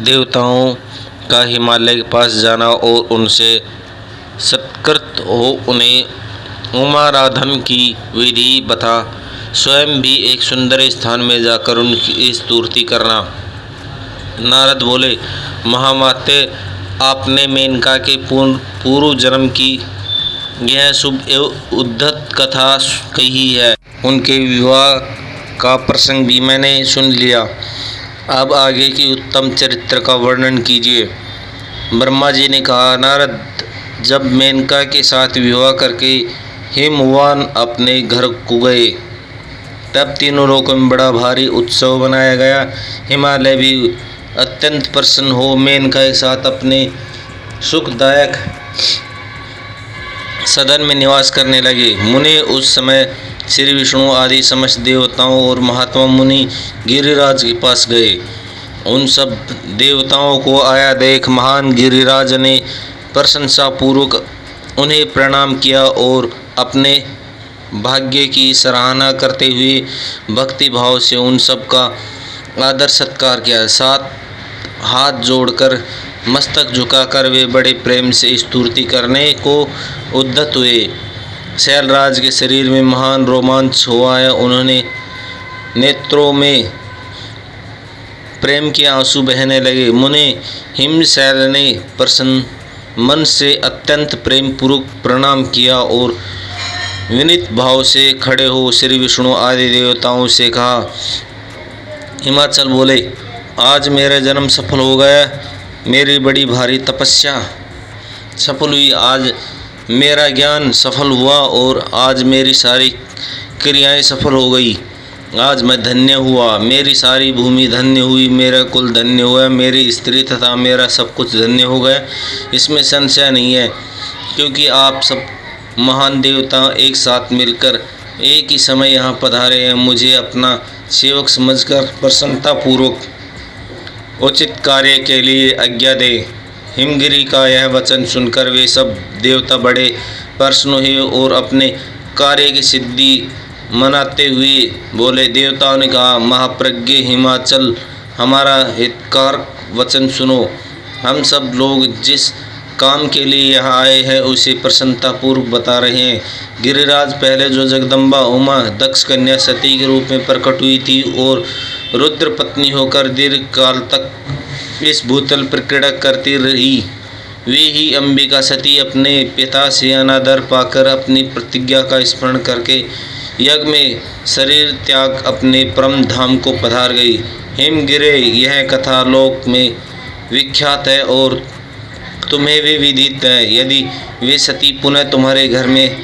देवताओं का हिमालय के पास जाना और उनसे सत्कृत हो उन्हें उमाराधन की विधि बता स्वयं भी एक सुंदर स्थान में जाकर उनकी स्तुति करना। नारद बोले, महामाते, आपने मेनका के पूर्व जन्म की यह शुभ एवं उद्धत कथा कही है। उनके विवाह का प्रसंग भी मैंने सुन लिया। अब आगे की उत्तम चरित्र का वर्णन कीजिए। ब्रह्मा जी ने कहा, नारद, जब मेनका के साथ विवाह करके हिमवान अपने घर को गए तब तीनों लोगों में बड़ा भारी उत्सव मनाया गया। हिमालय भी अत्यंत प्रसन्न हो मेनका के साथ अपने सुखदायक सदन में निवास करने लगे। मुनि उस समय श्री विष्णु आदि समस्त देवताओं और महात्मा मुनि गिरिराज के पास गए। उन सब देवताओं को आया देख महान गिरिराज ने प्रशंसा पूर्वक उन्हें प्रणाम किया और अपने भाग्य की सराहना करते हुए भक्ति भाव से उन सब का आदर सत्कार किया। साथ हाथ जोड़कर मस्तक झुकाकर वे बड़े प्रेम से स्तुति करने को उद्यत हुए। शैलराज के शरीर में महान रोमांच हुआ है। उन्होंने नेत्रों में प्रेम के आंसू बहने लगे। मुनि हिमशैल ने प्रसन्न मन से अत्यंत प्रेम पूर्वक प्रणाम किया और विनीत भाव से खड़े हो श्री विष्णु आदि देवताओं से कहा। हिमाचल बोले, आज मेरा जन्म सफल हो गया। मेरी बड़ी भारी तपस्या सफल हुई। आज मेरा ज्ञान सफल हुआ और आज मेरी सारी क्रियाएं सफल हो गई। आज मैं धन्य हुआ। मेरी सारी भूमि धन्य हुई। मेरा कुल धन्य हुआ। मेरी स्त्री तथा मेरा सब कुछ धन्य हो गया। इसमें संशय नहीं है, क्योंकि आप सब महान देवता एक साथ मिलकर एक ही समय यहाँ पधारे हैं। मुझे अपना सेवक समझकर प्रसन्नतापूर्वक उचित कार्य के लिए आज्ञा दे। हिमगिरी का यह वचन सुनकर वे सब देवता बड़े प्रसन्न हुए और अपने कार्य की सिद्धि मनाते हुए बोले। देवताओं ने कहा, महाप्रज्ञ हिमाचल, हमारा हितकारक वचन सुनो। हम सब लोग जिस काम के लिए यहाँ आए हैं उसे प्रसन्नतापूर्वक बता रहे हैं। गिरिराज पहले जो जगदम्बा उमा दक्ष कन्या सती के रूप में प्रकट हुई थी और रुद्र पत्नी होकर दीर्घ काल तक इस भूतल पर क्रीड़ा करती रही, वे ही अंबिका सती अपने पिता से अनादर पाकर अपनी प्रतिज्ञा का स्मरण करके यज्ञ में शरीर त्याग अपने परम धाम को पधार गई। हिमगिरे, यह कथा लोक में विख्यात है और तुम्हें भी विदित है। यदि वे सती पुनः तुम्हारे घर में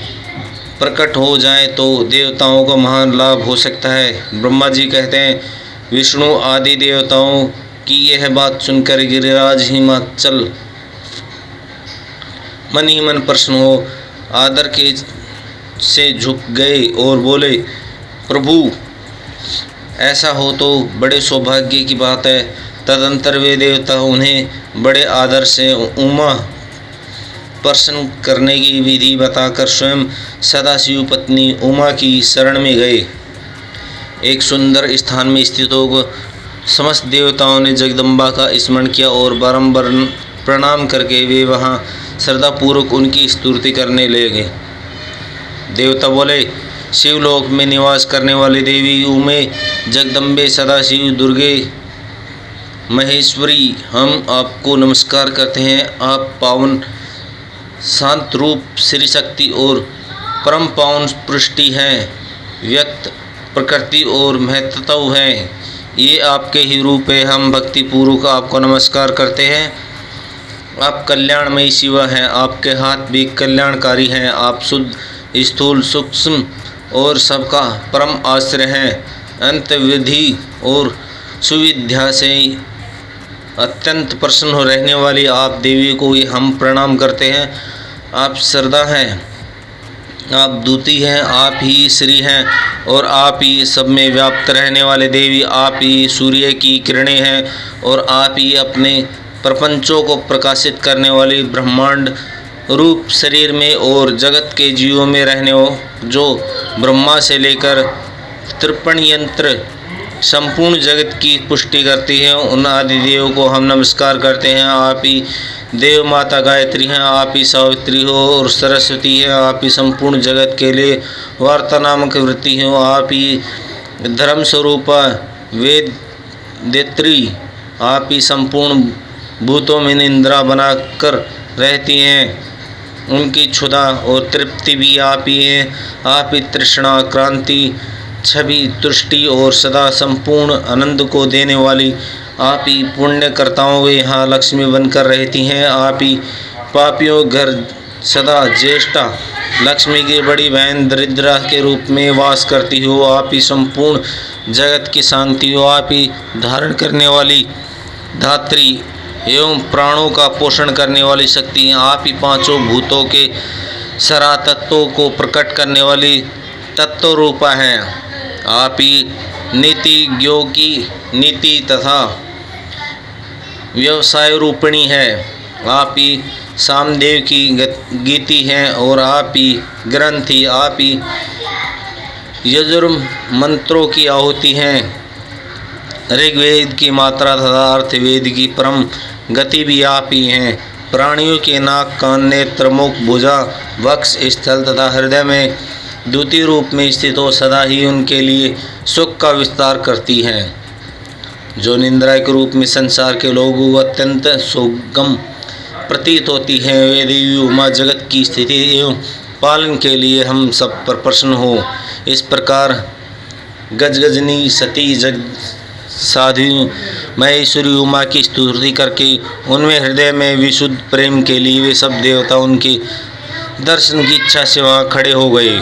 प्रकट हो जाएं तो देवताओं को महान लाभ हो सकता है। ब्रह्मा जी कहते हैं, विष्णु आदि देवताओं की यह बात सुनकर गिरिराज हिमाचल मन ही मन प्रसन्न हो आदर के से झुक गए और बोले, प्रभु, ऐसा हो तो बड़े सौभाग्य की बात है। तदंतर वे देवता उन्हें बड़े आदर से उमा प्रसन्न करने की विधि बताकर स्वयं सदाशिव पत्नी उमा की शरण में गए। एक सुंदर स्थान में स्थित होकर समस्त देवताओं ने जगदम्बा का स्मरण किया और बारंबार प्रणाम करके वे वहां श्रद्धापूर्वक उनकी स्तुति करने लगे। देवता बोले, शिवलोक में निवास करने वाली देवी उमे, जगदम्बे, सदाशिव, दुर्गे, महेश्वरी, हम आपको नमस्कार करते हैं। आप पावन शांत रूप, श्री शक्ति और परम पावन पुष्टि हैं, व्यक्त प्रकृति और महत्व हैं। ये आपके ही रूप है। हम भक्ति पूर्वक आपको नमस्कार करते हैं। आप कल्याणमयी शिवा हैं। आपके हाथ भी कल्याणकारी हैं। आप शुद्ध, स्थूल, सूक्ष्म और सबका परम आश्रय हैं। अंत विधि और सुविद्या से अत्यंत प्रसन्न हो रहने वाली आप देवी को हम प्रणाम करते हैं। आप श्रद्धा हैं, आप दूती हैं, आप ही श्री हैं और आप ही सब में व्याप्त रहने वाले देवी। आप ही सूर्य की किरणें हैं और आप ही अपने प्रपंचों को प्रकाशित करने वाली ब्रह्मांड रूप शरीर में और जगत के जीवों में रहने हो, जो ब्रह्मा से लेकर 53 यंत्र संपूर्ण जगत की पुष्टि करती है। उन आदिदेव को हम नमस्कार करते हैं। आप ही देव माता गायत्री हैं, आप ही सावित्री हो और सरस्वती हैं, आप ही संपूर्ण जगत के लिए वार्ता नामक वृत्ति हो, आप ही धर्म स्वरूपा वेद देत्री, आप ही संपूर्ण भूतों में निंद्रा बनाकर रहती हैं। उनकी क्षुधा और तृप्ति भी आप ही हैं। आप ही तृष्णा, क्रांति, छवि, तुष्टि और सदा संपूर्ण आनंद को देने वाली, आप ही पुण्यकर्ताओं वे यहाँ लक्ष्मी बनकर रहती हैं। आप ही पापियों घर सदा ज्येष्ठा लक्ष्मी की बड़ी बहन दरिद्रा के रूप में वास करती हो। आप ही संपूर्ण जगत की शांति हो। आप ही धारण करने वाली धात्री एवं प्राणों का पोषण करने वाली शक्ति हैं। आप ही पांचों भूतों के सरा तत्वों को प्रकट करने वाली तत्व रूपा हैं। आप ही नीतिज्ञों की नीति तथा व्यवसाय रूपिणी है। आप ही सामदेव की गीति हैं और आप ही ग्रंथि, आप ही यजुर्म मंत्रों की आहुति हैं। ऋग्वेद की मात्रा तथा अर्थवेद की परम गति भी आप ही हैं। प्राणियों के नाक, कान, नेत्र, मुख, भुजा, वक्ष स्थल तथा हृदय में द्वितीय रूप में स्थित हो सदा ही उनके लिए सुख का विस्तार करती हैं। जो निंद्रा के रूप में संसार के लोगों को अत्यंत सुगम प्रतीत होती हैं, वे देवी उमा जगत की स्थिति एवं पालन के लिए हम सब पर प्रसन्न हो। इस प्रकार गजगजनी सती जग साध्वी महेश्वरी उमा की स्तुति करके उनमें हृदय में विशुद्ध प्रेम के लिए वे सब देवता उनके दर्शन की इच्छा से वहाँ खड़े हो गए।